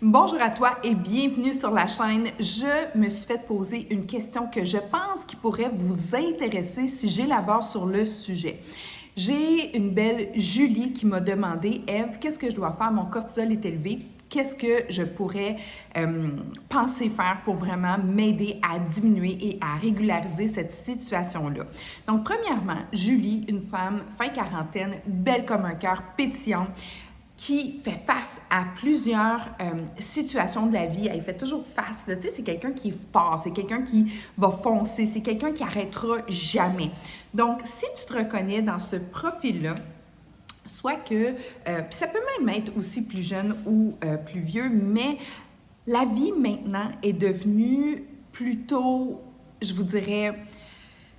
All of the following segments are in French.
Bonjour à toi et bienvenue sur la chaîne. Je me suis fait poser une question que je pense qui pourrait vous intéresser si j'élabore sur le sujet. J'ai une belle Julie qui m'a demandé, Ève, qu'est-ce que je dois faire? Mon cortisol est élevé. Qu'est-ce que je pourrais penser faire pour vraiment m'aider à diminuer et à régulariser cette situation-là? Donc, premièrement, Julie, une femme fin quarantaine, belle comme un cœur, pétillante, qui fait face à plusieurs situations de la vie. Elle fait toujours face. Tu sais, c'est quelqu'un qui est fort, c'est quelqu'un qui va foncer, c'est quelqu'un qui arrêtera jamais. Donc, si tu te reconnais dans ce profil-là, soit que, puis ça peut même être aussi plus jeune ou plus vieux, mais la vie maintenant est devenue plutôt, je vous dirais,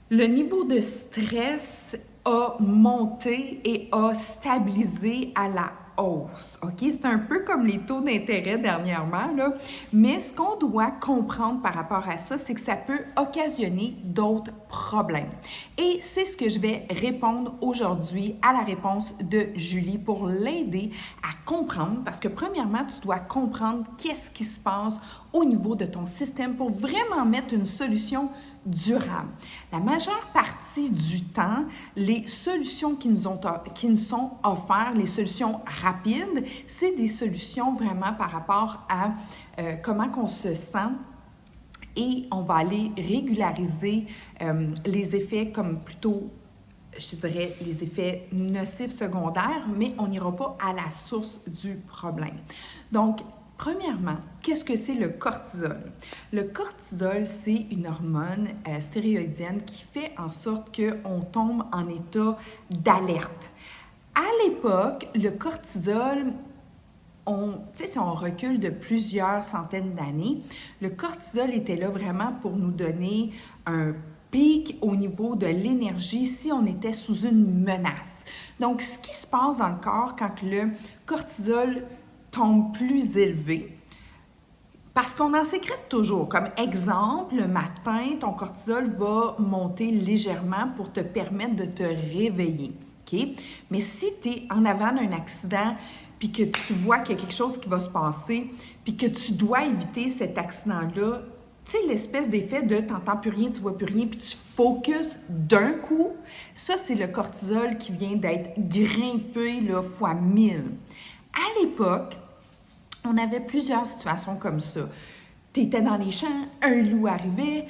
le niveau de stress a monté et a stabilisé à la hausse. OK? C'est un peu comme les taux d'intérêt dernièrement, là. Mais ce qu'on doit comprendre par rapport à ça, c'est que ça peut occasionner d'autres problèmes. Et c'est ce que je vais répondre aujourd'hui à la réponse de Julie pour l'aider à comprendre, parce que premièrement, tu dois comprendre qu'est-ce qui se passe au niveau de ton système pour vraiment mettre une solution durable. La majeure partie du temps, les solutions qui nous sont offertes, les solutions rapides, c'est des solutions vraiment par rapport à comment qu'on se sent et on va aller régulariser les effets comme plutôt, je dirais, les effets nocifs secondaires, mais on n'ira pas à la source du problème. Donc, premièrement, qu'est-ce que c'est le cortisol? Le cortisol, c'est une hormone stéroïdienne qui fait en sorte qu'on tombe en état d'alerte. À l'époque, le cortisol, si on recule de plusieurs centaines d'années, le cortisol était là vraiment pour nous donner un pic au niveau de l'énergie si on était sous une menace. Donc, ce qui se passe dans le corps quand le cortisol tombe plus élevé, parce qu'on en sécrète toujours. Comme exemple, le matin, ton cortisol va monter légèrement pour te permettre de te réveiller. Okay? Mais si tu es en avant d'un accident, puis que tu vois qu'il y a quelque chose qui va se passer, puis que tu dois éviter cet accident-là, tu sais, l'espèce d'effet de t'entends plus rien, tu vois plus rien, puis tu focuses d'un coup, ça, c'est le cortisol qui vient d'être grimpé là, fois 1000. À l'époque, on avait plusieurs situations comme ça. Tu étais dans les champs, un loup arrivait,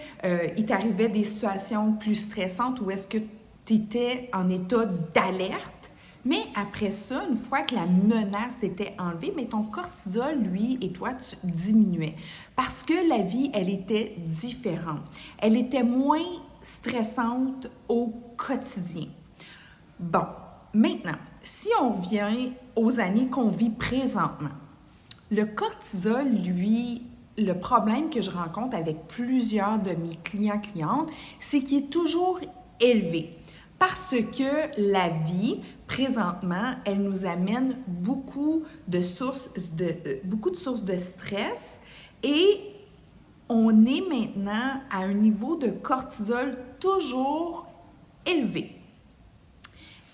il t'arrivait des situations plus stressantes où est-ce que tu étais en état d'alerte. Mais après ça, une fois que la menace était enlevée, mais ton cortisol, lui et toi, tu diminuais. Parce que la vie, elle était différente. Elle était moins stressante au quotidien. Bon, maintenant, si on revient aux années qu'on vit présentement, le cortisol, lui, le problème que je rencontre avec plusieurs de mes clients-clientes, c'est qu'il est toujours élevé. Parce que la vie, présentement, elle nous amène beaucoup de sources de stress et on est maintenant à un niveau de cortisol toujours élevé.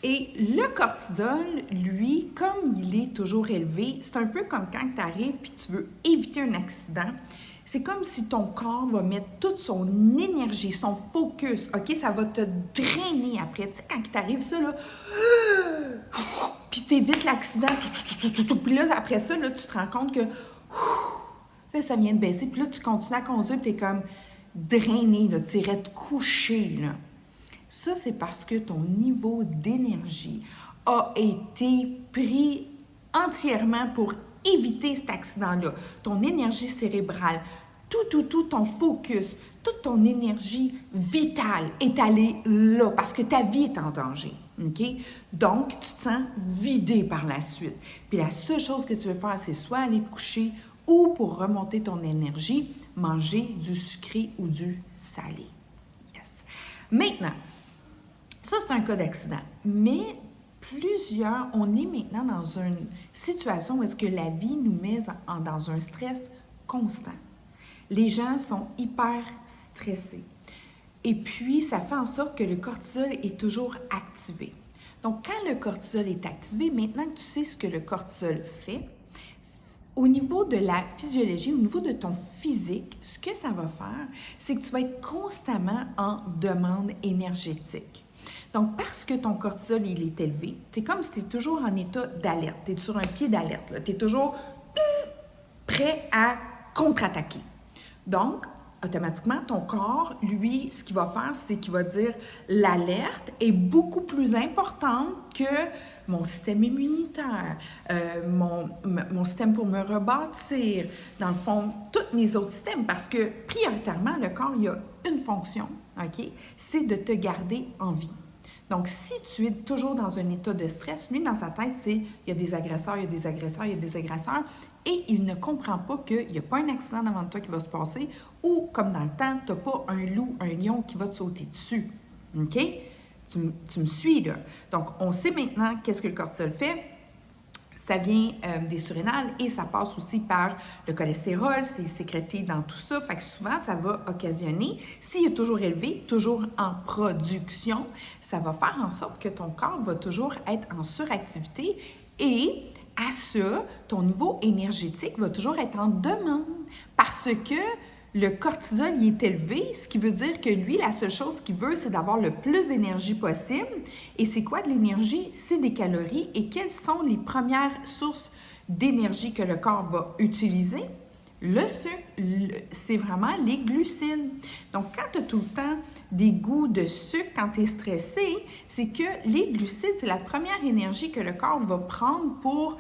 Et le cortisol, lui, comme il est toujours élevé, c'est un peu comme quand tu arrives et tu veux éviter un accident. C'est comme si ton corps va mettre toute son énergie, son focus, OK? Ça va te drainer après. Tu sais, quand il t'arrive ça, là, puis tu évites l'accident, puis là, après ça, là, tu te rends compte que là, ça vient de baisser, puis là, tu continues à conduire, puis tu es comme drainé, là, tu irais te coucher, là. Ça, c'est parce que ton niveau d'énergie a été pris entièrement pour éviter cet accident-là. Ton énergie cérébrale, tout ton focus, toute ton énergie vitale est allée là parce que ta vie est en danger. OK? Donc, tu te sens vidé par la suite. Puis la seule chose que tu veux faire, c'est soit aller te coucher ou pour remonter ton énergie, manger du sucré ou du salé. Yes. Maintenant, ça, c'est un cas d'accident. Mais on est maintenant dans une situation où est-ce que la vie nous met dans un stress constant. Les gens sont hyper stressés. Et puis, ça fait en sorte que le cortisol est toujours activé. Donc, quand le cortisol est activé, maintenant que tu sais ce que le cortisol fait, Au niveau de la physiologie, au niveau de ton physique, ce que ça va faire, c'est que tu vas être constamment en demande énergétique. Donc, parce que ton cortisol, il est élevé, c'est comme si tu es toujours en état d'alerte. Tu es sur un pied d'alerte. Tu es toujours prêt à contre-attaquer. Donc, automatiquement, ton corps, lui, ce qu'il va faire, c'est qu'il va dire l'alerte est beaucoup plus importante que mon système immunitaire, mon système pour me rebâtir, dans le fond, tous mes autres systèmes, parce que prioritairement, le corps, il a une fonction, OK? C'est de te garder en vie. Donc, si tu es toujours dans un état de stress, lui, dans sa tête, c'est il y a des agresseurs, il y a des agresseurs, il y a des agresseurs, et il ne comprend pas qu'il n'y a pas un accident devant toi qui va se passer ou, comme dans le temps, tu n'as pas un loup, un lion qui va te sauter dessus. OK? Tu me suis, là. Donc, on sait maintenant qu'est-ce que le cortisol fait. Ça vient des surrénales et ça passe aussi par le cholestérol, c'est sécrété dans tout ça. Fait que souvent, ça va occasionner, s'il est toujours élevé, toujours en production, ça va faire en sorte que ton corps va toujours être en suractivité et à ça, ton niveau énergétique va toujours être en demande parce que le cortisol il est élevé, ce qui veut dire que lui, la seule chose qu'il veut, c'est d'avoir le plus d'énergie possible. Et c'est quoi de l'énergie? C'est des calories. Et quelles sont les premières sources d'énergie que le corps va utiliser? Le sucre, c'est vraiment les glucides. Donc, quand tu as tout le temps des goûts de sucre quand tu es stressé, c'est que les glucides, c'est la première énergie que le corps va prendre pour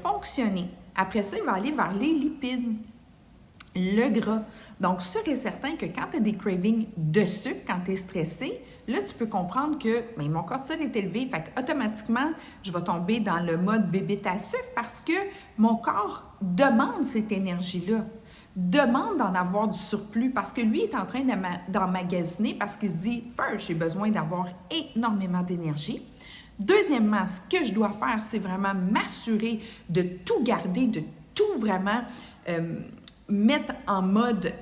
fonctionner. Après ça, il va aller vers les lipides. Le gras. Donc, sûr et certain que quand tu as des cravings de sucre, quand tu es stressé, là, tu peux comprendre que bien, mon cortisol est élevé, fait automatiquement, je vais tomber dans le mode bébé à sucre parce que mon corps demande cette énergie-là, demande d'en avoir du surplus parce que lui est en train d'emmagasiner parce qu'il se dit, first, j'ai besoin d'avoir énormément d'énergie. Deuxièmement, ce que je dois faire, c'est vraiment m'assurer de tout garder, de tout vraiment mettre en mode,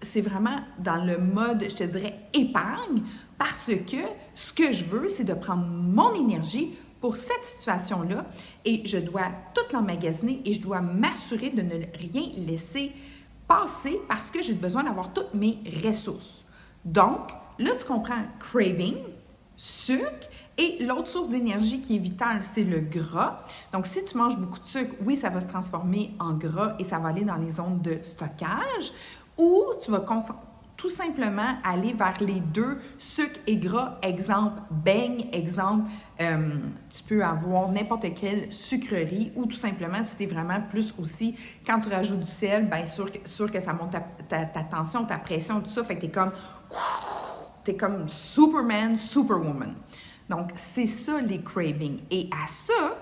c'est vraiment dans le mode, je te dirais, épargne, parce que ce que je veux, c'est de prendre mon énergie pour cette situation-là et je dois tout l'emmagasiner et je dois m'assurer de ne rien laisser passer parce que j'ai besoin d'avoir toutes mes ressources. Donc, là, tu comprends, craving, sucre, et l'autre source d'énergie qui est vitale, c'est le gras. Donc, si tu manges beaucoup de sucre, oui, ça va se transformer en gras et ça va aller dans les zones de stockage. Ou tu vas tout simplement aller vers les deux, sucre et gras. Exemple, beigne, exemple, tu peux avoir n'importe quelle sucrerie ou tout simplement, si tu es vraiment plus aussi, quand tu rajoutes du sel, bien sûr que ça monte ta tension, ta pression, tout ça. Fait que t'es comme Superman, Superwoman. Donc, c'est ça les cravings. Et à ça,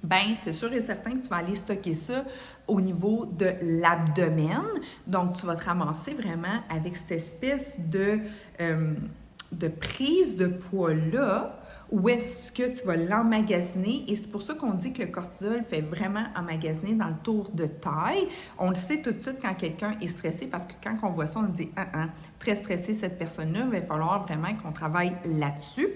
bien, c'est sûr et certain que tu vas aller stocker ça au niveau de l'abdomen. Donc, tu vas te ramasser vraiment avec cette espèce de prise de poids-là, où est-ce que tu vas l'emmagasiner. Et c'est pour ça qu'on dit que le cortisol fait vraiment emmagasiner dans le tour de taille. On le sait tout de suite quand quelqu'un est stressé, parce que quand on voit ça, on dit très stressé cette personne-là, il va falloir vraiment qu'on travaille là-dessus.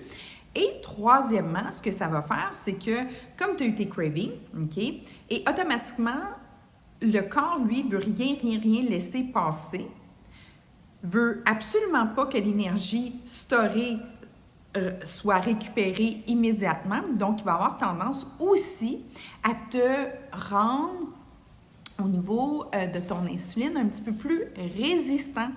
Et troisièmement, ce que ça va faire, c'est que comme tu as eu tes cravings, OK, et automatiquement, le corps, lui, veut rien laisser passer, veut absolument pas que l'énergie storée soit récupérée immédiatement. Donc, il va avoir tendance aussi à te rendre au niveau de ton insuline un petit peu plus résistant.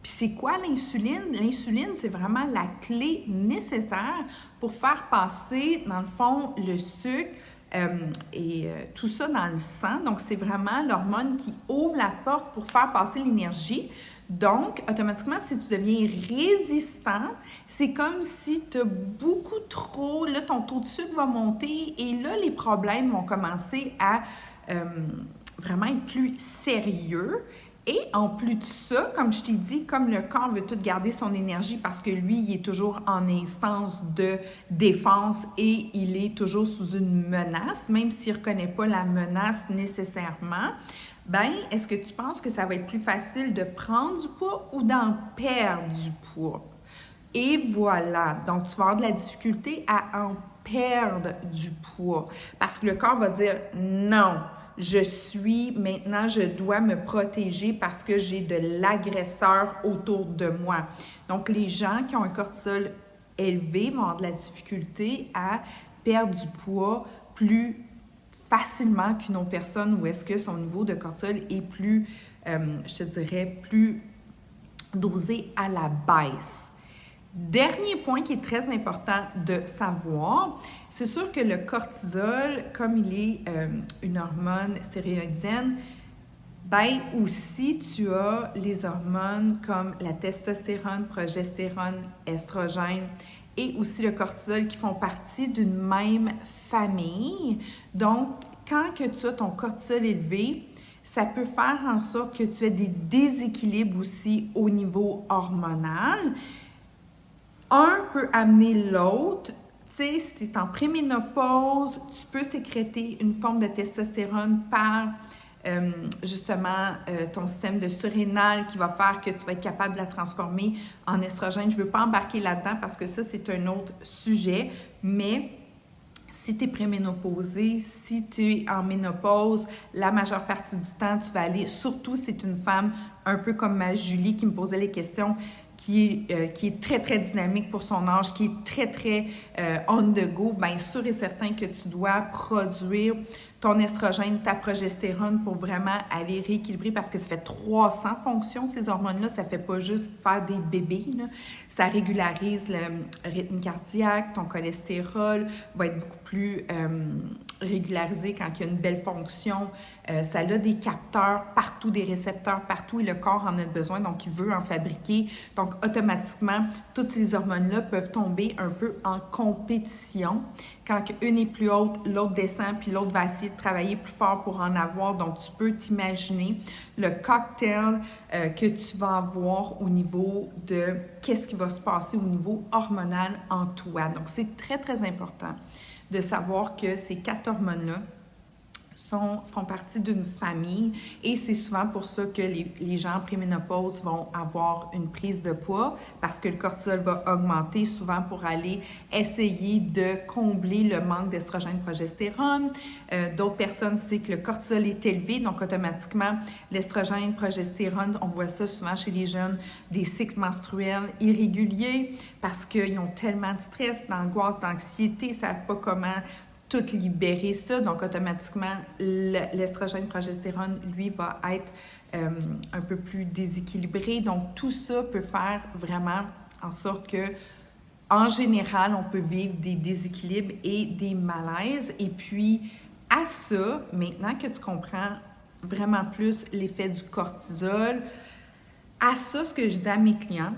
Puis c'est quoi l'insuline? L'insuline, c'est vraiment la clé nécessaire pour faire passer, dans le fond, le sucre et tout ça dans le sang. Donc, c'est vraiment l'hormone qui ouvre la porte pour faire passer l'énergie. Donc, automatiquement, si tu deviens résistant, c'est comme si tu as beaucoup trop, là, ton taux de sucre va monter et là, les problèmes vont commencer à vraiment être plus sérieux. Et en plus de ça, comme je t'ai dit, comme le corps veut tout garder son énergie parce que lui, il est toujours en instance de défense et il est toujours sous une menace, même s'il ne reconnaît pas la menace nécessairement, bien, est-ce que tu penses que ça va être plus facile de prendre du poids ou d'en perdre du poids? Et voilà, donc tu vas avoir de la difficulté à en perdre du poids. Parce que le corps va dire non. Maintenant, je dois me protéger parce que j'ai de l'agresseur autour de moi. Donc, les gens qui ont un cortisol élevé vont avoir de la difficulté à perdre du poids plus facilement qu'une autre personne où est-ce que son niveau de cortisol est plus, je te dirais, plus dosé à la baisse. Dernier point qui est très important de savoir, c'est sûr que le cortisol, comme il est une hormone stéroïdienne, ben aussi tu as les hormones comme la testostérone, progestérone, estrogène et aussi le cortisol qui font partie d'une même famille. Donc, quand que tu as ton cortisol élevé, ça peut faire en sorte que tu aies des déséquilibres aussi au niveau hormonal. Un peut amener l'autre. Tu sais, si tu es en préménopause, tu peux sécréter une forme de testostérone par justement ton système de surrénal qui va faire que tu vas être capable de la transformer en estrogène. Je ne veux pas embarquer là-dedans parce que ça, c'est un autre sujet, mais si tu es préménopausée, si tu es en ménopause, la majeure partie du temps, tu vas aller, surtout si c'est une femme un peu comme ma Julie qui me posait les questions, qui est très, très dynamique pour son âge, qui est très, très on the go, bien sûr et certain que tu dois produire ton estrogène, ta progestérone pour vraiment aller rééquilibrer parce que ça fait 300 fonctions, ces hormones-là. Ça ne fait pas juste faire des bébés, là. Ça régularise le rythme cardiaque, ton cholestérol va être beaucoup plus régularisé quand il y a une belle fonction. Ça a des capteurs partout, des récepteurs partout et le corps en a besoin, donc il veut en fabriquer. Donc, automatiquement, toutes ces hormones-là peuvent tomber un peu en compétition. Quand une est plus haute, l'autre descend, puis l'autre va essayer de travailler plus fort pour en avoir. Donc, tu peux t'imaginer le cocktail que tu vas avoir au niveau de qu'est-ce qui va se passer au niveau hormonal en toi. Donc, c'est très, très important de savoir que ces 4 hormones-là font partie d'une famille et c'est souvent pour ça que les gens en préménopause vont avoir une prise de poids parce que le cortisol va augmenter souvent pour aller essayer de combler le manque d'estrogène progestérone. D'autres personnes, c'est que le cortisol est élevé, donc automatiquement l'estrogène progestérone, on voit ça souvent chez les jeunes, des cycles menstruels irréguliers parce qu'ils ont tellement de stress, d'angoisse, d'anxiété, ils ne savent pas comment tout libérer ça. Donc, automatiquement, l'estrogène progestérone, lui, va être un peu plus déséquilibré. Donc, tout ça peut faire vraiment en sorte que, en général, on peut vivre des déséquilibres et des malaises. Et puis, à ça, maintenant que tu comprends vraiment plus l'effet du cortisol, à ça, ce que je dis à mes clients,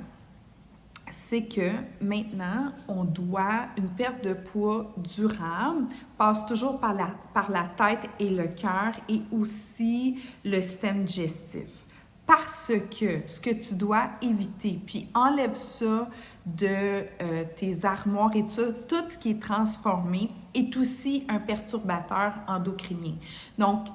c'est que maintenant, une perte de poids durable passe toujours par la tête et le cœur et aussi le système digestif. Parce que ce que tu dois éviter, puis enlève ça de tes armoires et tout ce qui est transformé est aussi un perturbateur endocrinien. Donc,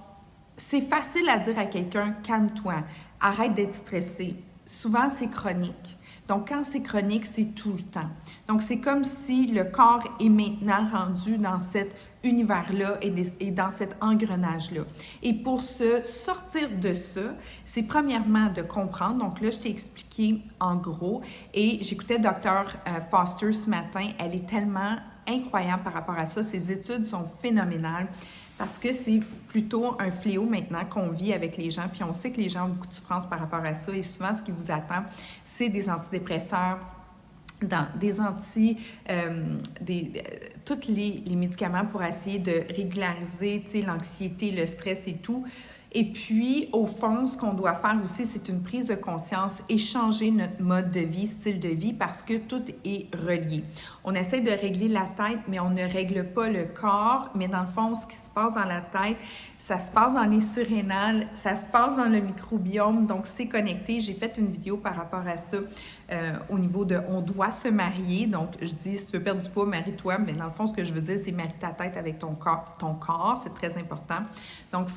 c'est facile à dire à quelqu'un, calme-toi, arrête d'être stressé. Souvent, c'est chronique. Donc, quand c'est chronique, c'est tout le temps. Donc, c'est comme si le corps est maintenant rendu dans cet univers-là et dans cet engrenage-là. Et pour se sortir de ça, c'est premièrement de comprendre. Donc là, je t'ai expliqué en gros et j'écoutais Dr. Foster ce matin. Elle est tellement incroyable par rapport à ça. Ses études sont phénoménales. Parce que c'est plutôt un fléau maintenant qu'on vit avec les gens, puis on sait que les gens ont beaucoup de souffrance par rapport à ça, et souvent ce qui vous attend, c'est des antidépresseurs, tous les médicaments pour essayer de régulariser l'anxiété, le stress et tout. Et puis, au fond, ce qu'on doit faire aussi, c'est une prise de conscience et changer notre mode de vie, style de vie, parce que tout est relié. On essaie de régler la tête, mais on ne règle pas le corps. Mais dans le fond, ce qui se passe dans la tête, ça se passe dans les surrénales, ça se passe dans le microbiome, donc c'est connecté. J'ai fait une vidéo par rapport à ça au niveau de « on doit se marier ». Donc, je dis, si tu veux perdre du poids, marie-toi. Mais dans le fond, ce que je veux dire, c'est marie ta tête avec ton corps, c'est très important. Donc,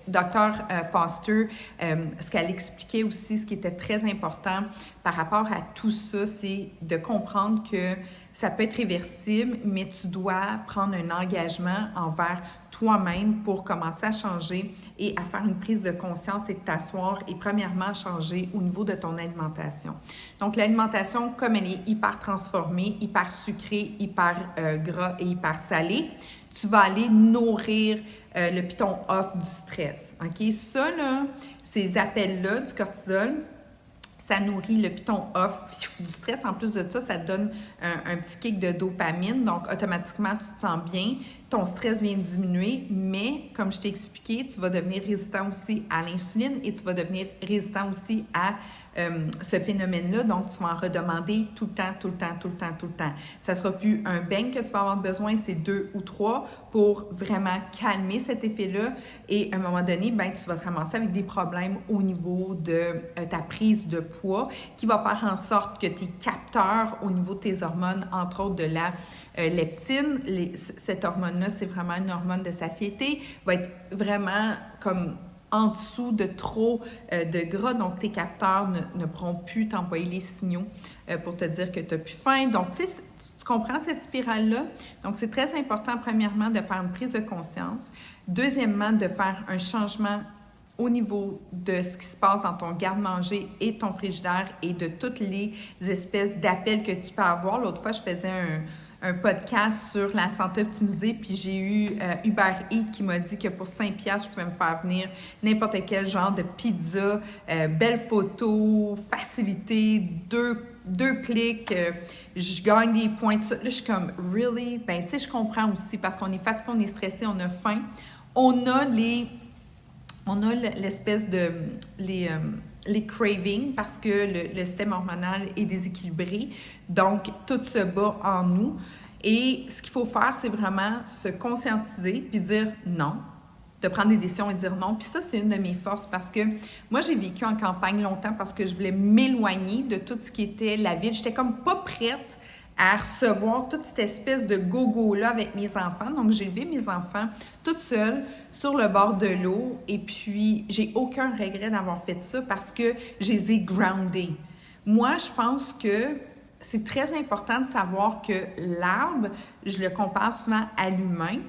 Dr. Foster, ce qu'elle expliquait aussi, ce qui était très important par rapport à tout ça, c'est de comprendre que Ça peut être réversible, mais tu dois prendre un engagement envers toi-même pour commencer à changer et à faire une prise de conscience et de t'asseoir et premièrement changer au niveau de ton alimentation. Donc l'alimentation, comme elle est hyper transformée, hyper sucrée, hyper gras et hyper salée, tu vas aller nourrir le piton off du stress. OK? Ça, là, ces appels-là du cortisol, ça nourrit le piton off du stress. En plus de ça, ça te donne un petit kick de dopamine. Donc, automatiquement, tu te sens bien. Ton stress vient de diminuer, mais comme je t'ai expliqué, tu vas devenir résistant aussi à l'insuline et tu vas devenir résistant aussi à ce phénomène-là. Donc, tu vas en redemander tout le temps, tout le temps, tout le temps, tout le temps. Ça ne sera plus un bang que tu vas avoir besoin, c'est 2 ou 3 pour vraiment calmer cet effet-là. Et à un moment donné, ben, tu vas te ramasser avec des problèmes au niveau de ta prise de poids qui va faire en sorte que tes capteurs au niveau de tes hormones, entre autres de la leptine, cette hormone-là, c'est vraiment une hormone de satiété, va être vraiment comme en dessous de trop de gras, donc tes capteurs ne pourront plus t'envoyer les signaux pour te dire que tu n'as plus faim. Donc, tu sais, tu comprends cette spirale-là? Donc, c'est très important, premièrement, de faire une prise de conscience. Deuxièmement, de faire un changement au niveau de ce qui se passe dans ton garde-manger et ton frigidaire et de toutes les espèces d'appels que tu peux avoir. L'autre fois, je faisais un podcast sur la santé optimisée, puis j'ai eu Uber Eats qui m'a dit que pour 5$, je pouvais me faire venir n'importe quel genre de pizza, belle photo, facilité, deux clics, je gagne des points, tout ça. Là, je suis comme, really? Ben, tu sais, je comprends aussi, parce qu'on est fatigué, on est stressé, on a faim. On a l'espèce de... les cravings parce que le système hormonal est déséquilibré. Donc, tout se bat en nous. Et ce qu'il faut faire, c'est vraiment se conscientiser puis dire non, de prendre des décisions et dire non. Puis ça, c'est une de mes forces parce que moi, j'ai vécu en campagne longtemps parce que je voulais m'éloigner de tout ce qui était la ville. J'étais comme pas prête à recevoir toute cette espèce de go-go-là avec mes enfants. Donc, j'ai élevé mes enfants toute seule sur le bord de l'eau et puis j'ai aucun regret d'avoir fait ça parce que je les ai groundés. Moi, je pense que c'est très important de savoir que l'arbre, je le compare souvent à l'humain.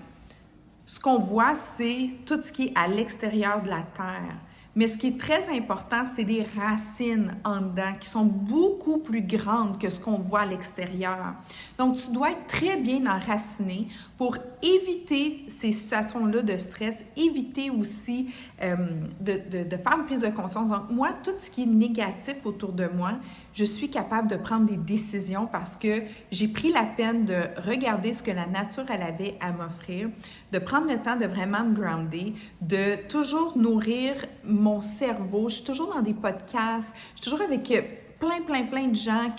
Ce qu'on voit, c'est tout ce qui est à l'extérieur de la terre. Mais ce qui est très important, c'est les racines en dedans qui sont beaucoup plus grandes que ce qu'on voit à l'extérieur. Donc, tu dois être très bien enraciné pour éviter ces situations-là de stress, éviter aussi de faire une prise de conscience. Donc, moi, tout ce qui est négatif autour de moi, je suis capable de prendre des décisions parce que j'ai pris la peine de regarder ce que la nature elle avait à m'offrir, de prendre le temps de vraiment me grounder, de toujours nourrir mon cerveau. Je suis toujours dans des podcasts, je suis toujours avec plein de gens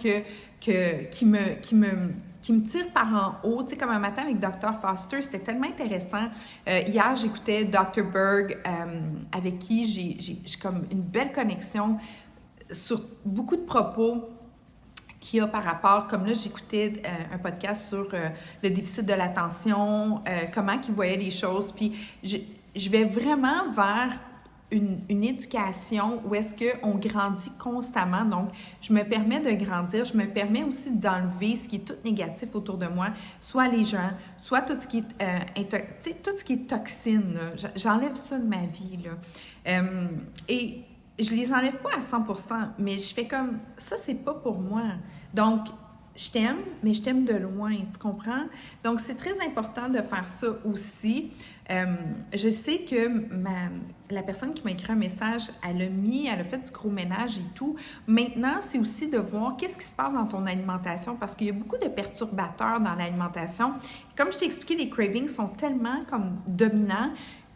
qui me tirent par en haut. Tu sais, comme un matin avec Dr. Foster, c'était tellement intéressant. Hier, j'écoutais Dr. Berg, avec qui j'ai comme une belle connexion sur beaucoup de propos qu'il y a par rapport, comme là, j'écoutais un podcast sur le déficit de l'attention, comment il voyait les choses, puis je vais vraiment vers une éducation où est-ce qu'on grandit constamment. Donc, je me permets de grandir, je me permets aussi d'enlever ce qui est tout négatif autour de moi, soit les gens, soit tout ce qui est, tout ce qui est toxine. Là. J'enlève ça de ma vie. Là. Et je les enlève pas à 100%, mais je fais comme, ça, c'est pas pour moi. Donc, je t'aime, mais je t'aime de loin, tu comprends? Donc, c'est très important de faire ça aussi. Je sais que la personne qui m'a écrit un message, elle a fait du gros ménage et tout. Maintenant, c'est aussi de voir qu'est-ce qui se passe dans ton alimentation parce qu'il y a beaucoup de perturbateurs dans l'alimentation. Comme je t'ai expliqué, les cravings sont tellement comme dominants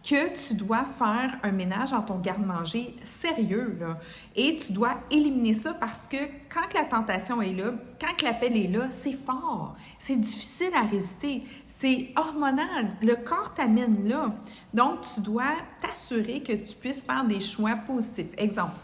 que tu dois faire un ménage dans ton garde-manger sérieux, là. Et tu dois éliminer ça parce que quand la tentation est là, quand l'appel est là, c'est fort. C'est difficile à résister. C'est hormonal. Le corps t'amène là. Donc, tu dois t'assurer que tu puisses faire des choix positifs. Exemple,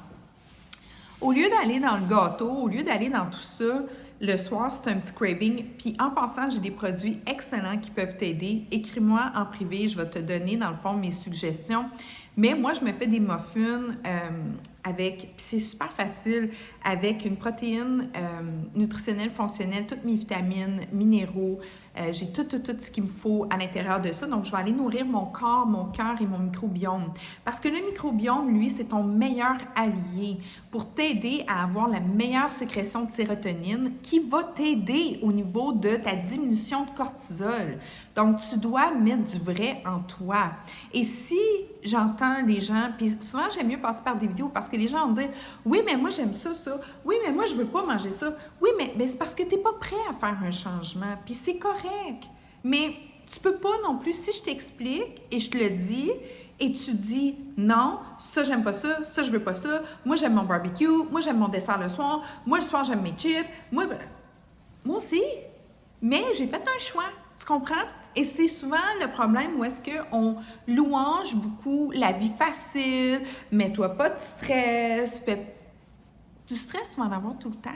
au lieu d'aller dans le gâteau, au lieu d'aller dans tout ça, le soir, c'est un petit craving. Puis en passant, j'ai des produits excellents qui peuvent t'aider. Écris-moi en privé, je vais te donner dans le fond mes suggestions. Mais moi, je me fais des muffins puis c'est super facile, avec une protéine nutritionnelle, fonctionnelle, toutes mes vitamines, minéraux, j'ai tout ce qu'il me faut à l'intérieur de ça. Donc, je vais aller nourrir mon corps, mon cœur et mon microbiome. Parce que le microbiome, lui, c'est ton meilleur allié pour t'aider à avoir la meilleure sécrétion de sérotonine qui va t'aider au niveau de ta diminution de cortisol. Donc, tu dois mettre du vrai en toi. Et si j'entends les gens, puis souvent, j'aime mieux passer par des vidéos parce que les gens vont me dire « Oui, mais moi, j'aime ça. Oui, mais moi, je veux pas manger ça. Oui, mais c'est parce que tu n'es pas prêt à faire un changement. Puis c'est correct. Mais tu peux pas non plus, si je t'explique et je te le dis, et tu dis non, ça, j'aime pas ça, je veux pas ça, moi, j'aime mon barbecue, moi, j'aime mon dessert le soir, moi, le soir, j'aime mes chips, moi aussi. Mais j'ai fait un choix. Tu comprends? Et c'est souvent le problème où est-ce qu'on louange beaucoup la vie facile, mets-toi pas de stress, du stress, tu vas en avoir tout le temps.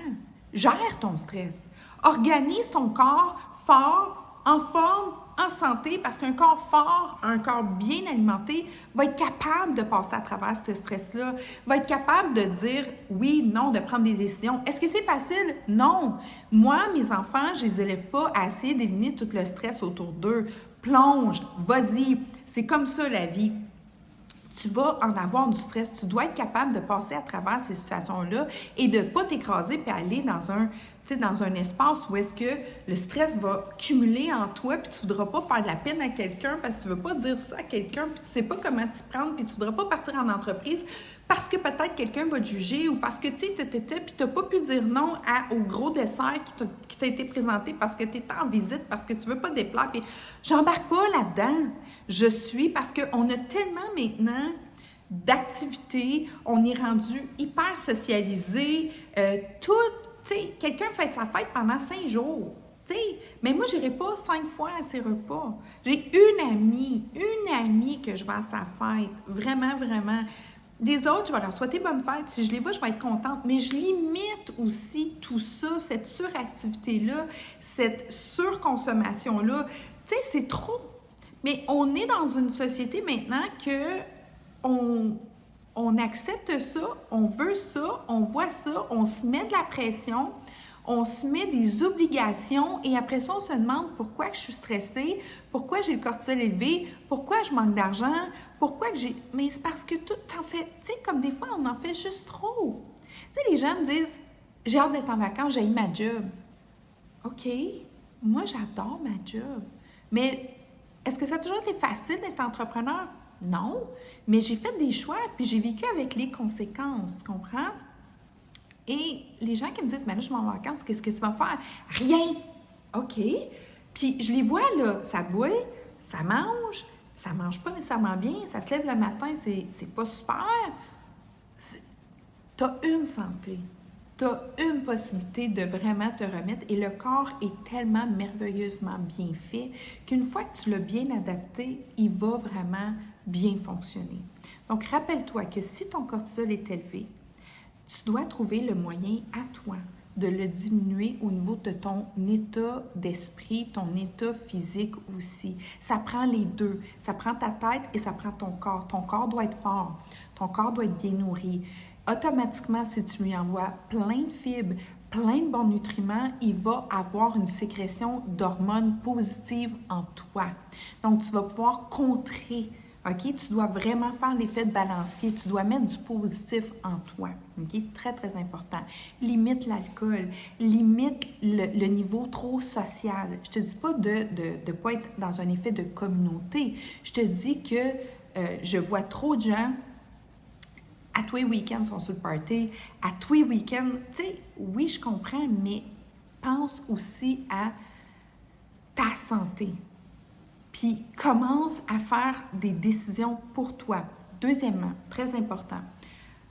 Gère ton stress. Organise ton corps fort, en forme, en santé, parce qu'un corps fort, un corps bien alimenté, va être capable de passer à travers ce stress-là, va être capable de dire oui, non, de prendre des décisions. Est-ce que c'est facile? Non. Moi, mes enfants, je les élève pas à essayer d'éliminer tout le stress autour d'eux. Plonge, vas-y. C'est comme ça la vie. Tu vas en avoir du stress. Tu dois être capable de passer à travers ces situations-là et de ne pas t'écraser puis aller dans un espace où est-ce que le stress va cumuler en toi puis tu ne voudras pas faire de la peine à quelqu'un parce que tu ne veux pas dire ça à quelqu'un puis tu ne sais pas comment t'y prendre puis tu ne voudras pas partir en entreprise parce que peut-être quelqu'un va te juger ou parce que tu puis tu n'as pas pu dire non au gros dessert qui t'a été présenté parce que tu étais en visite, parce que tu ne veux pas déplaire. Puis j'embarque pas là-dedans. Parce qu'on a tellement maintenant d'activités, on est rendu hyper socialisé, quelqu'un fait sa fête pendant 5 jours. Mais moi, je n'irai pas 5 fois à ses repas. J'ai une amie que je vais à sa fête. Vraiment, vraiment. Les autres, je vais leur souhaiter bonne fête. Si je les vois, je vais être contente. Mais je limite aussi tout ça, cette suractivité-là, cette surconsommation-là. C'est trop. Mais on est dans une société maintenant que on accepte ça, on veut ça, on voit ça, on se met de la pression, on se met des obligations et après ça, on se demande pourquoi je suis stressée, pourquoi j'ai le cortisol élevé, pourquoi je manque d'argent, pourquoi que j'ai... Mais c'est parce que tout en fait, tu sais, comme des fois, on en fait juste trop. Tu sais, les gens me disent, j'ai hâte d'être en vacances, j'ai ma job. OK, moi, j'adore ma job. Mais est-ce que ça a toujours été facile d'être entrepreneur? Non, mais j'ai fait des choix puis j'ai vécu avec les conséquences, tu comprends? Et les gens qui me disent, mais là, je m'en vais en vacances, qu'est-ce que tu vas faire? Rien! OK. Puis je les vois, là, ça boit, ça mange pas nécessairement bien, ça se lève le matin, c'est pas super. T'as une santé. Tu as une possibilité de vraiment te remettre et le corps est tellement merveilleusement bien fait qu'une fois que tu l'as bien adapté, il va vraiment bien fonctionner. Donc, rappelle-toi que si ton cortisol est élevé, tu dois trouver le moyen à toi de le diminuer au niveau de ton état d'esprit, ton état physique aussi. Ça prend les deux. Ça prend ta tête et ça prend ton corps. Ton corps doit être fort. Ton corps doit être bien nourri. Automatiquement, si tu lui envoies plein de fibres, plein de bons nutriments, il va avoir une sécrétion d'hormones positives en toi. Donc, tu vas pouvoir contrer. OK? Tu dois vraiment faire l'effet de balancier. Tu dois mettre du positif en toi. OK? Très, très important. Limite l'alcool. Limite le niveau trop social. Je te dis pas de ne pas être dans un effet de communauté. Je te dis que je vois trop de gens à tous les week-ends, sont sur le party. À tous les week-ends, tu sais, oui, je comprends, mais pense aussi à ta santé. Puis commence à faire des décisions pour toi. Deuxièmement, très important,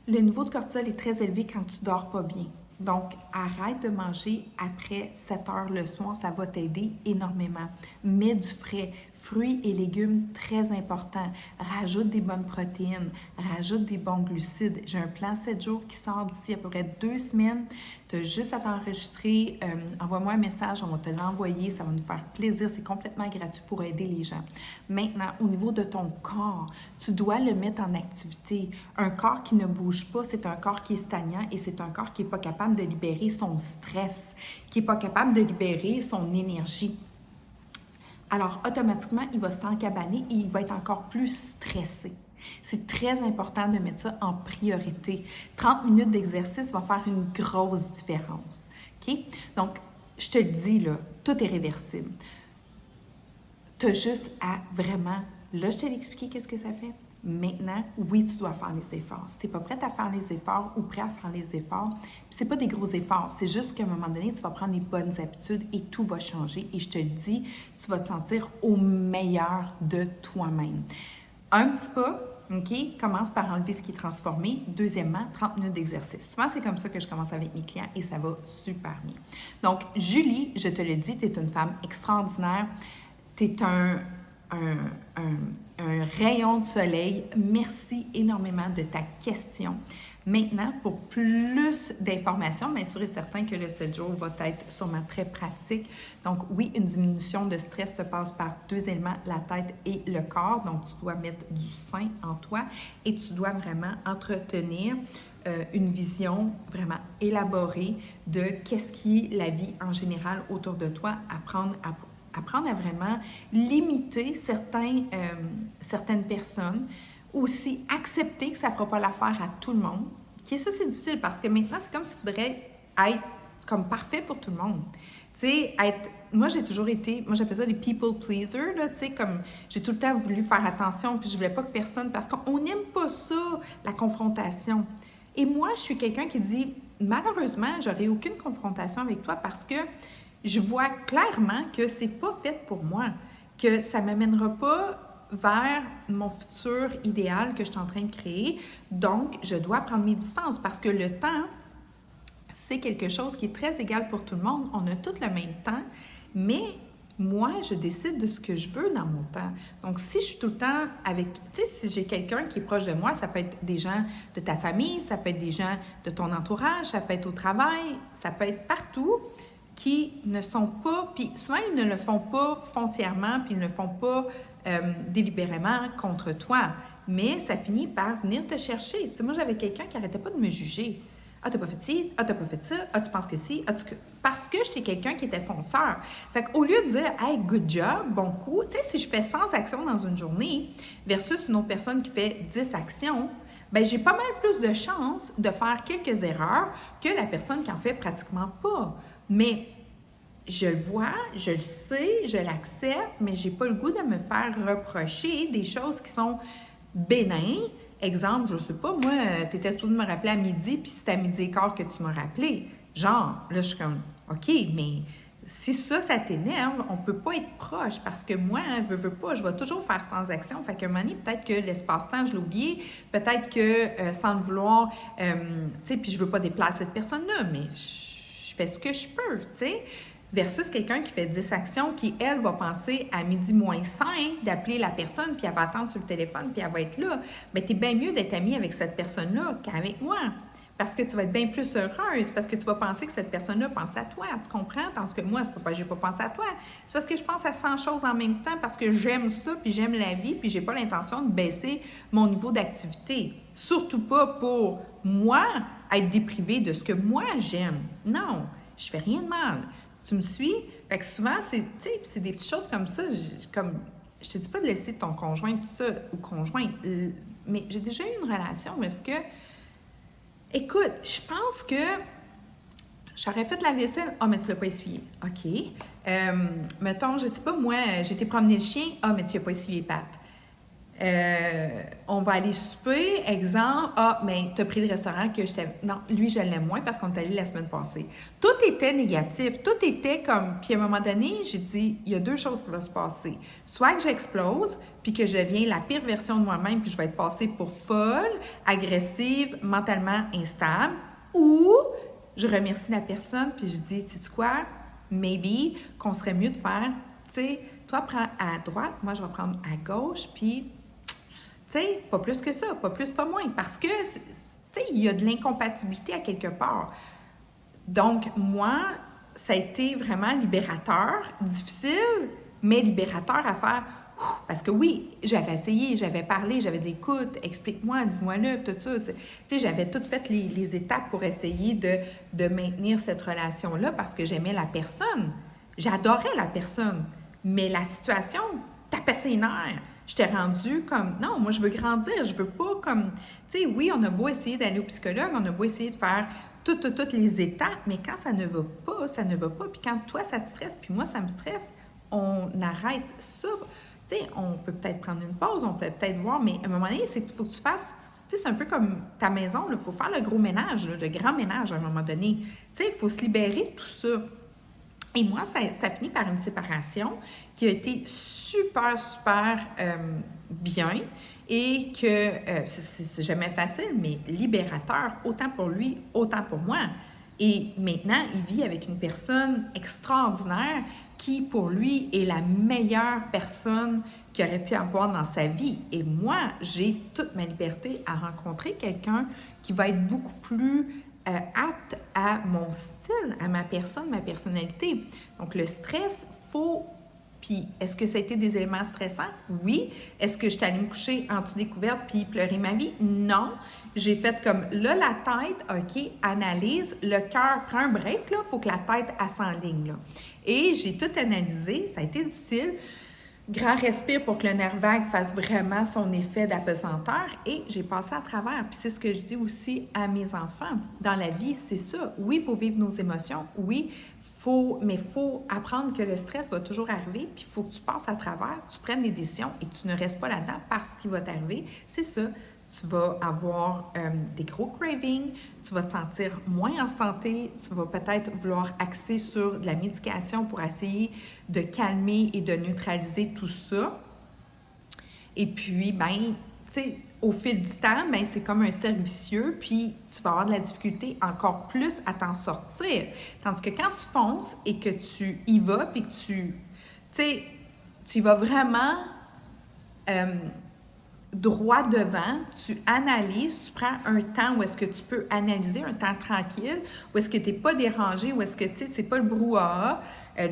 le niveau de cortisol est très élevé quand tu ne dors pas bien. Donc, arrête de manger après 7 heures le soir, ça va t'aider énormément. Mets du frais. Fruits et légumes, très important. Rajoute des bonnes protéines, rajoute des bons glucides. J'ai un plan 7 jours qui sort d'ici à peu près 2 semaines. Tu as juste à t'enregistrer. Envoie-moi un message, on va te l'envoyer. Ça va nous faire plaisir. C'est complètement gratuit pour aider les gens. Maintenant, au niveau de ton corps, tu dois le mettre en activité. Un corps qui ne bouge pas, c'est un corps qui est stagnant et c'est un corps qui n'est pas capable de libérer son stress, qui n'est pas capable de libérer son énergie. Alors, automatiquement, il va s'encabaner et il va être encore plus stressé. C'est très important de mettre ça en priorité. 30 minutes d'exercice va faire une grosse différence. OK? Donc, je te le dis, là, tout est réversible. Tu as juste à vraiment... Là, je t'ai expliqué qu'est-ce que ça fait. Maintenant, oui, tu dois faire les efforts. Si tu n'es pas prête à faire les efforts ou prêt à faire les efforts, ce n'est pas des gros efforts, c'est juste qu'à un moment donné, tu vas prendre les bonnes habitudes et tout va changer. Et je te le dis, tu vas te sentir au meilleur de toi-même. Un petit pas, OK? Commence par enlever ce qui est transformé. Deuxièmement, 30 minutes d'exercice. Souvent, c'est comme ça que je commence avec mes clients et ça va super bien. Donc, Julie, je te le dis, tu es une femme extraordinaire. Tu es un rayon de soleil. Merci énormément de ta question. Maintenant, pour plus d'informations, bien sûr et certain que le 7 jours va être sûrement très pratique. Donc oui, une diminution de stress se passe par 2 éléments, la tête et le corps. Donc tu dois mettre du sain en toi et tu dois vraiment entretenir une vision vraiment élaborée de qu'est-ce qui est la vie en général autour de toi, apprendre à vraiment limiter certaines personnes, aussi accepter que ça ne fera pas l'affaire à tout le monde. Okay, ça, c'est difficile parce que maintenant, c'est comme s'il faudrait être comme parfait pour tout le monde. Tu sais, moi, j'ai toujours été, moi, j'appelle ça des people pleasers, là, tu sais, comme j'ai tout le temps voulu faire attention, puis je voulais pas que personne, parce qu'on n'aime pas ça, la confrontation. Et moi, je suis quelqu'un qui dit, malheureusement, j'aurai aucune confrontation avec toi parce que je vois clairement que c'est pas fait pour moi, que ça m'amènera pas vers mon futur idéal que je suis en train de créer. Donc, je dois prendre mes distances parce que le temps, c'est quelque chose qui est très égal pour tout le monde. On a tout le même temps, mais moi, je décide de ce que je veux dans mon temps. Donc, si je suis tout le temps avec... Tu sais, si j'ai quelqu'un qui est proche de moi, ça peut être des gens de ta famille, ça peut être des gens de ton entourage, ça peut être au travail, ça peut être partout, qui ne sont pas, puis souvent ils ne le font pas foncièrement, puis ils ne le font pas délibérément contre toi, mais ça finit par venir te chercher. Tu sais, moi, j'avais quelqu'un qui n'arrêtait pas de me juger. « Ah, t'as pas fait ci, ah, t'as pas fait ça, ah, tu penses que si, ah, Parce que j'étais quelqu'un qui était fonceur. Fait qu'au lieu de dire « Hey, good job, bon coup », tu sais, si je fais 100 actions dans une journée versus une autre personne qui fait 10 actions, bien, j'ai pas mal plus de chances de faire quelques erreurs que la personne qui en fait pratiquement pas. Mais je le vois, je le sais, je l'accepte, mais j'ai pas le goût de me faire reprocher des choses qui sont bénins. Exemple, je sais pas, moi, tu étais supposé me rappeler à midi, puis c'est à midi et quart que tu m'as rappelé. Genre, là, je suis comme, OK, mais si ça t'énerve, on peut pas être proche parce que moi, veux pas, je vais toujours faire sans action. Fait qu'à un moment donné, peut-être que l'espace-temps, je l'ai oublié, peut-être que sans le vouloir, tu sais, puis je veux pas déplacer cette personne-là, mais je fais ce que je peux, tu sais. Versus quelqu'un qui fait 10 actions, qui, elle, va penser à midi moins 5 d'appeler la personne, puis elle va attendre sur le téléphone, puis elle va être là. Bien, tu es bien mieux d'être amie avec cette personne-là qu'avec moi. Parce que tu vas être bien plus heureuse, parce que tu vas penser que cette personne-là pense à toi, tu comprends? Tandis que moi, c'est pas parce que j'ai pas pensé à toi. C'est parce que je pense à 100 choses en même temps, parce que j'aime ça, puis j'aime la vie, puis j'ai pas l'intention de baisser mon niveau d'activité. Surtout pas pour moi être déprivée de ce que moi j'aime. Non, je fais rien de mal. Tu me suis? Fait que souvent, c'est des petites choses comme ça, je te dis pas de laisser ton conjoint, tout ça, ou conjointe, mais j'ai déjà eu une relation parce que, écoute, je pense que j'aurais fait la vaisselle, ah, mais tu l'as pas essuyé, OK. Mettons, je sais pas, moi, j'ai été promener le chien, ah, mais tu n'as pas essuyé les pattes. On va aller souper, exemple, ah, mais tu as pris le restaurant que je t'avais... Non, lui, je l'aime moins parce qu'on est allé la semaine passée. Tout était négatif, tout était comme... Puis à un moment donné, j'ai dit, il y a 2 choses qui vont se passer. Soit que j'explose, puis que je deviens la pire version de moi-même, puis je vais être passée pour folle, agressive, mentalement instable, ou je remercie la personne, puis je dis, tu sais quoi, maybe qu'on serait mieux de faire, tu sais, toi, prends à droite, moi, je vais prendre à gauche, puis, tu sais, pas plus que ça, pas plus, pas moins, parce que, tu sais, il y a de l'incompatibilité à quelque part. Donc, moi, ça a été vraiment libérateur, difficile, mais libérateur à faire. Parce que oui, j'avais essayé, j'avais parlé, j'avais dit, écoute, explique-moi, dis-moi-le, tout ça. Tu sais, j'avais tout fait les étapes pour essayer de maintenir cette relation-là parce que j'aimais la personne. J'adorais la personne. Mais la situation tapait ses nerfs. J'étais rendue comme, non, moi, je veux grandir, je veux pas comme, tu sais, oui, on a beau essayer d'aller au psychologue, on a beau essayer de faire toutes les étapes, mais quand ça ne va pas, ça ne va pas. Puis quand toi, ça te stresse, puis moi, ça me stresse, on arrête ça. Tu sais, on peut peut-être prendre une pause, on peut peut-être voir, mais à un moment donné, c'est qu'il faut que tu fasses, tu sais, c'est un peu comme ta maison, il faut faire le gros ménage, le grand ménage à un moment donné. Tu sais, il faut se libérer de tout ça. Et moi, ça finit par une séparation qui a été super, super bien et que c'est jamais facile, mais libérateur, autant pour lui, autant pour moi. Et maintenant, il vit avec une personne extraordinaire qui, pour lui, est la meilleure personne qu'il aurait pu avoir dans sa vie. Et moi, j'ai toute ma liberté à rencontrer quelqu'un qui va être beaucoup plus apte à mon style, à ma personne, ma personnalité. Donc, le stress, faut... Puis, est-ce que ça a été des éléments stressants? Oui. Est-ce que je suis allée me coucher en dessous des couvertes puis pleurer ma vie? Non. J'ai fait comme, là, la tête, OK, analyse, le cœur prend un break, là, il faut que la tête, elle s'enligne, là. Et j'ai tout analysé, ça a été difficile. Grand respire pour que le nerf vague fasse vraiment son effet d'apesanteur et j'ai passé à travers. Puis c'est ce que je dis aussi à mes enfants. Dans la vie, c'est ça. Oui, il faut vivre nos émotions. Oui, mais il faut apprendre que le stress va toujours arriver. Puis il faut que tu passes à travers, tu prennes des décisions et que tu ne restes pas là-dedans parce qu'il va t'arriver. C'est ça. Tu vas avoir des gros cravings, tu vas te sentir moins en santé, tu vas peut-être vouloir axer sur de la médication pour essayer de calmer et de neutraliser tout ça. Et puis, ben, tu sais, au fil du temps, ben, c'est comme un cercle vicieux, puis tu vas avoir de la difficulté encore plus à t'en sortir. Tandis que quand tu fonces et que tu y vas, puis que tu sais, tu y vas vraiment... droit devant, tu analyses, tu prends un temps où est-ce que tu peux analyser, un temps tranquille, où est-ce que tu n'es pas dérangé, où est-ce que, tu sais, c'est pas le brouhaha.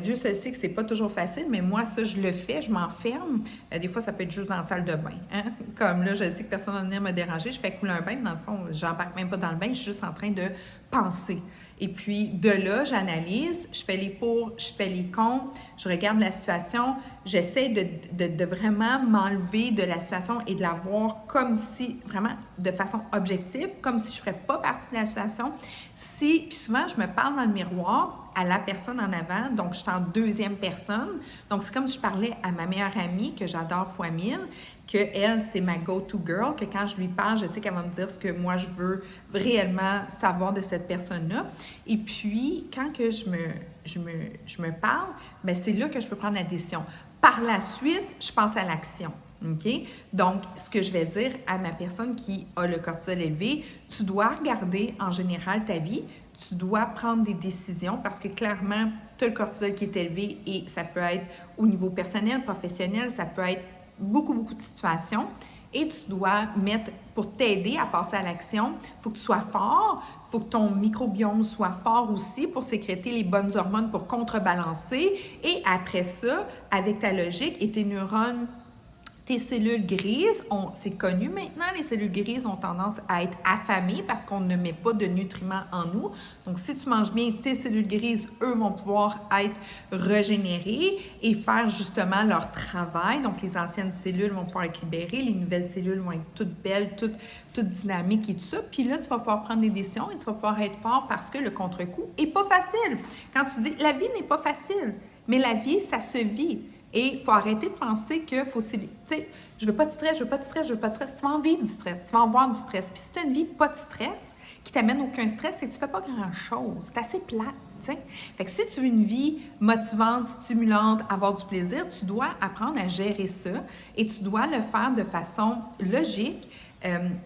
Dieu se sait que c'est pas toujours facile, mais moi, ça, je le fais, je m'enferme. Des fois, ça peut être juste dans la salle de bain. Hein? Comme là, je sais que personne ne va venir me déranger, je fais couler un bain, mais dans le fond, j'embarque même pas dans le bain, je suis juste en train de penser. Et puis, de là, j'analyse, je fais les pour, je fais les contre, je regarde la situation, j'essaie de vraiment m'enlever de la situation et de la voir comme si, vraiment, de façon objective, comme si je ne ferais pas partie de la situation. Puis souvent, je me parle dans le miroir à la personne en avant, donc je suis en deuxième personne. Donc, c'est comme si je parlais à ma meilleure amie, que j'adore fois 1000, que elle, c'est ma go-to girl, que quand je lui parle, je sais qu'elle va me dire ce que moi, je veux réellement savoir de cette personne-là. Et puis, quand que je me parle, bien, c'est là que je peux prendre la décision. Par la suite, je passe à l'action. OK? Donc, ce que je vais dire à ma personne qui a le cortisol élevé, tu dois regarder en général ta vie, tu dois prendre des décisions parce que clairement, tu as le cortisol qui est élevé et ça peut être au niveau personnel, professionnel, ça peut être beaucoup de situations et tu dois mettre, pour t'aider à passer à l'action, il faut que tu sois fort, il faut que ton microbiome soit fort aussi pour sécréter les bonnes hormones pour contrebalancer et après ça, avec ta logique et tes neurones, tes cellules grises, c'est connu maintenant, les cellules grises ont tendance à être affamées parce qu'on ne met pas de nutriments en nous. Donc, si tu manges bien, tes cellules grises, eux, vont pouvoir être régénérées et faire justement leur travail. Donc, les anciennes cellules vont pouvoir être libérées, les nouvelles cellules vont être toutes belles, toutes dynamiques et tout ça. Puis là, tu vas pouvoir prendre des décisions et tu vas pouvoir être fort parce que le contre-coup n'est pas facile. Quand tu dis, la vie n'est pas facile, mais la vie, ça se vit. Et il faut arrêter de penser que faut... Tu sais, je veux pas de stress, je veux pas de stress, je veux pas de stress. Tu vas en vivre du stress, tu vas en voir du stress. Puis si tu as une vie pas de stress, qui t'amène aucun stress, c'est que tu fais pas grand-chose. C'est assez plate, tu sais. Fait que si tu veux une vie motivante, stimulante, avoir du plaisir, tu dois apprendre à gérer ça et tu dois le faire de façon logique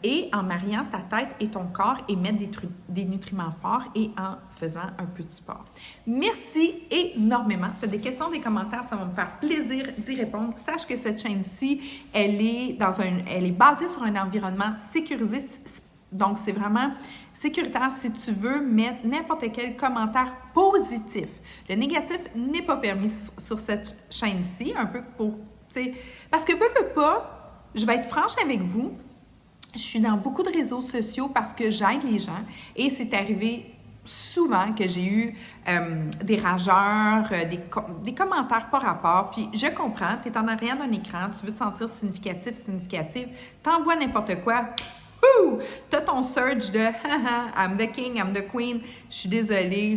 et en mariant ta tête et ton corps et mettre des nutriments forts et en faisant un peu de sport. Merci énormément. Tu as des questions, des commentaires, ça va me faire plaisir d'y répondre. Sache que cette chaîne-ci, elle est basée sur un environnement sécurisé. Donc, c'est vraiment sécuritaire si tu veux mettre n'importe quel commentaire positif. Le négatif n'est pas permis sur cette chaîne-ci, un peu pour, tu sais, parce que veux pas, je vais être franche avec vous, je suis dans beaucoup de réseaux sociaux parce que j'aide les gens et c'est arrivé souvent que j'ai eu des rageurs, des commentaires par rapport, puis je comprends, tu es en arrière d'un écran, tu veux te sentir significative, t'envoies n'importe quoi. T'as ton surge de « I'm the king, I'm the queen », je suis désolée,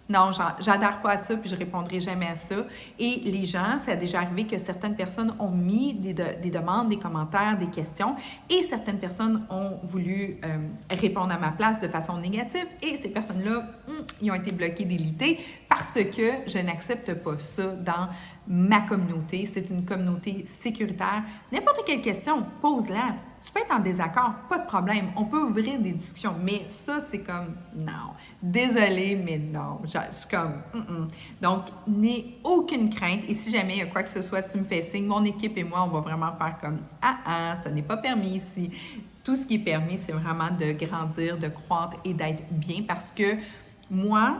non, j'adhère pas à ça, puis je répondrai jamais à ça. Et les gens, ça a déjà arrivé que certaines personnes ont mis des demandes, des commentaires, des questions, et certaines personnes ont voulu répondre à ma place de façon négative, et ces personnes-là, ils ont été bloquées, délitées, parce que je n'accepte pas ça dans ma communauté. C'est une communauté sécuritaire. N'importe quelle question, pose-la. Tu peux être en désaccord, pas de problème. On peut ouvrir des discussions, mais ça, c'est comme non. Désolée, mais non. Je suis comme Donc, n'aie aucune crainte. Et si jamais il y a quoi que ce soit, tu me fais signe. Mon équipe et moi, on va vraiment faire comme ça n'est pas permis ici. Tout ce qui est permis, c'est vraiment de grandir, de croître et d'être bien parce que moi,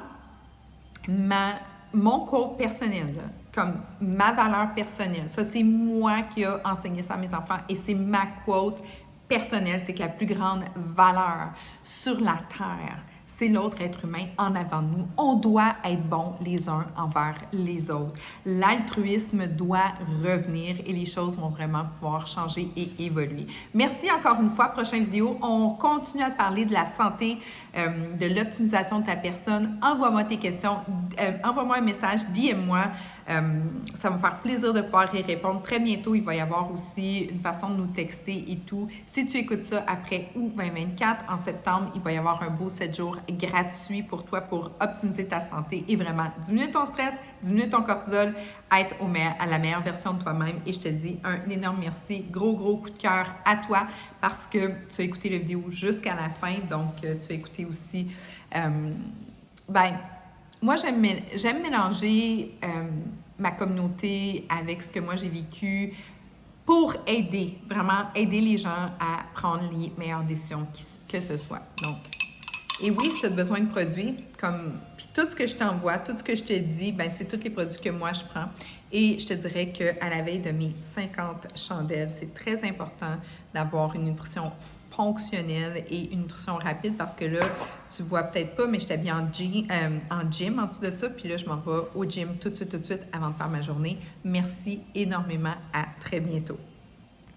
mon code personnel, là, comme ma valeur personnelle, ça c'est moi qui ai enseigné ça à mes enfants et c'est ma quote personnelle, c'est que la plus grande valeur sur la terre, c'est l'autre être humain en avant de nous. On doit être bons les uns envers les autres. L'altruisme doit revenir et les choses vont vraiment pouvoir changer et évoluer. Merci encore une fois. Prochaine vidéo, on continue à parler de la santé, de l'optimisation de ta personne. Envoie-moi tes questions, envoie-moi un message, DM-moi. Ça va me faire plaisir de pouvoir y répondre. Très bientôt, il va y avoir aussi une façon de nous texter et tout. Si tu écoutes ça après août 2024, en septembre, il va y avoir un beau 7 jours gratuit pour toi pour optimiser ta santé et vraiment diminuer ton stress, diminuer ton cortisol, être à la meilleure version de toi-même. Et je te dis un énorme merci, gros coup de cœur à toi parce que tu as écouté la vidéo jusqu'à la fin. Donc, tu as écouté aussi... moi, j'aime mélanger ma communauté avec ce que moi j'ai vécu pour aider, vraiment aider les gens à prendre les meilleures décisions que ce soit. Donc, et oui, si tu as besoin de produits, puis tout ce que je t'envoie, tout ce que je te dis, c'est tous les produits que moi je prends. Et je te dirais qu'à la veille de mes 50 chandelles, c'est très important d'avoir une nutrition fonctionnelle et une nutrition rapide parce que là, tu vois peut-être pas, mais je t'habille en gym en dessous de ça. Puis là, je m'en vais au gym tout de suite avant de faire ma journée. Merci énormément. À très bientôt.